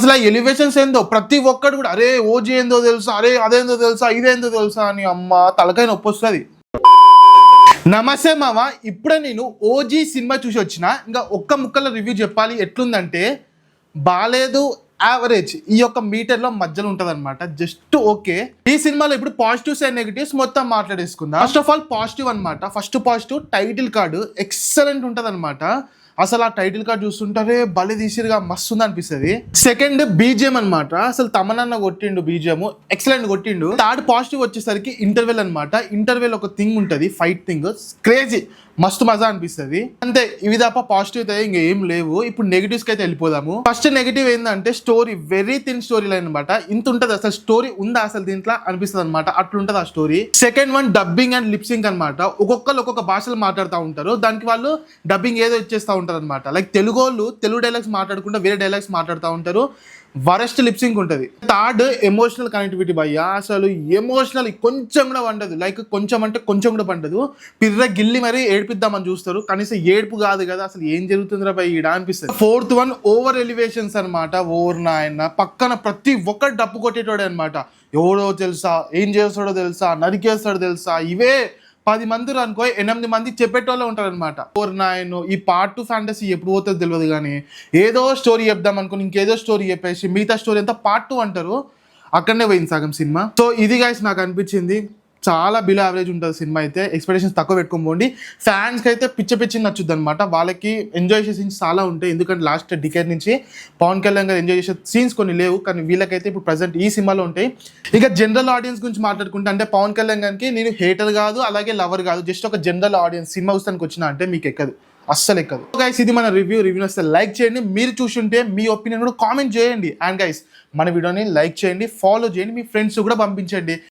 అసలు ఆ ఎలివేషన్స్ ఏందో ప్రతి ఒక్కడు కూడా అరే ఓజీ ఏందో తెలుసా, అరే అదేందో తెలుసా, ఇదేందో తెలుసా అని అమ్మ తలకాయ నొప్పి వస్తుంది. నమస్తే మామ, ఇప్పుడే నేను ఓజీ సినిమా చూసి వచ్చిన. ఇంకా ఒక్క ముక్కల రివ్యూ చెప్పాలి ఎట్లుందంటే బాలేదు, యావరేజ్, ఈ యొక్క మీటర్లో మధ్యలో ఉంటుంది అనమాట. Just okay. ఈ సినిమాలో ఇప్పుడు పాజిటివ్స్ అండ్ నెగిటివ్స్ మొత్తం మాట్లాడేసుకుందాం. ఫస్ట్ ఆఫ్ ఆల్ పాజిటివ్ అనమాట. First positive, title card excellent ఉంటుంది అనమాట. అసలు ఆ టైటిల్ కార్డ్ చూస్తుంటారే భలే తీసిరుగా మస్తు ఉంది అనిపిస్తుంది. సెకండ్ బీజిఎం అనమాట. అసలు తమనన్న కొట్టిండు బీజిఎం, ఎక్సలెంట్ కొట్టిండు. థర్డ్ పాజిటివ్ వచ్చేసరికి ఇంటర్వెల్ అనమాట. ఇంటర్వెల్ ఒక థింగ్ ఉంటుంది, ఫైట్ థింగ్, క్రేజీ, మస్తు మజా అనిపిస్తుంది. అంతే, ఇవి తప్ప పాజిటివ్ అయితే ఇంకా ఏం లేవు. ఇప్పుడు నెగిటివ్స్కి అయితే వెళ్ళిపోదాము. ఫస్ట్ నెగిటివ్ ఏంటంటే story very thin story line అనమాట. ఇంత ఉంటుంది, అసలు స్టోరీ ఉందా అసలు దీంట్లో అనిపిస్తుంది అనమాట. అట్లుంటది ఆ story. Second one dubbing and lip sync అనమాట. ఒక్కొక్కరు ఒక్కొక్క భాషలు మాట్లాడుతూ ఉంటారు, దానికి వాళ్ళు డబ్బింగ్ ఏదో ఇచ్చేస్తూ ఉంటారు అనమాట. లైక్ తెలుగు వాళ్ళు తెలుగు డైలాగ్స్ మాట్లాడకుండా వేరే డైలాగ్స్ మాట్లాడుతూ ఉంటారు. వరస్ట్ లిప్సింగ్ ఉంటుంది. థర్డ్ ఎమోషనల్ కనెక్టివిటీ భయ్య. అసలు ఎమోషనల్ కొంచెం కూడా పండదు. లైక్ కొంచెం అంటే కొంచెం కూడా పండదు. పిర్ర గిల్లి మరీ ఏడిపిద్దామని చూస్తారు, కనీసం ఏడుపు కాదు కదా, అసలు ఏం జరుగుతుందిరా భయ్య ఈడ అనిపిస్తుంది. ఫోర్త్ వన్ ఓవర్ ఎలివేషన్స్ అనమాట. ఓవర్ నాయన పక్కన ప్రతి ఒక్కరు డప్పు కొట్టేటోడే అనమాట. ఎవడో తెలుసా, ఏం చేస్తాడో తెలుసా, నరికేస్తాడో తెలుసా, ఇవే 10 మంది అనుకో 8 మంది చెప్పేటోళ్ళే ఉంటారు అనమాట. ఓవర్ నాయన ఈ పార్ట్ 2 ఫ్యాంటసీ ఎప్పుడు పోతుందో తెలియదు, కానీ ఏదో స్టోరీ చెప్దాం అనుకుని ఇంకేదో స్టోరీ చెప్పేసి మిగతా స్టోరీ అంతా పార్ట్ 2 అంటారు. అక్కడనే పోయింది సగం సినిమా. సో ఇది గైస్ నాకు అనిపించింది. చాలా బిలో యావరేజ్ ఉంటుంది సినిమా అయితే. ఎక్స్పెక్టేషన్స్ తక్కువ పెట్టుకోండి. ఫ్యాన్స్కి అయితే పిచ్చి నచ్చుద్ది అనమాట. వాళ్ళకి ఎంజాయ్ చేసే సీన్స్ చాలా ఉంటాయి, ఎందుకంటే లాస్ట్ డికేడ్ నుంచి పవన్ కళ్యాణ్ గారు ఎంజాయ్ చేసే సీన్స్ కొన్ని లేవు, కానీ వీళ్ళకైతే ఇప్పుడు ప్రజెంట్ ఈ సినిమాలో ఉంటాయి. ఇక జనరల్ ఆడియన్స్ గురించి మాట్లాడుకుంటే, అంటే పవన్ కళ్యాణ్ గారికి నేను హేటర్ కాదు అలాగే లవర్ కాదు, జస్ట్ ఒక జనరల్ ఆడియన్స్. సినిమా చూస్తానికి వచ్చిన అంటే మీకు ఎక్కదు, అస్సలు ఎక్కదు. గైస్ ఇది మన రివ్యూ వస్తే లైక్ చేయండి. మీరు చూసుంటే మీ ఒపీనియన్ కూడా కామెంట్ చేయండి. అండ్ గైస్ మన వీడియోని లైక్ చేయండి, ఫాలో చేయండి, మీ ఫ్రెండ్స్ కూడా పంపించండి.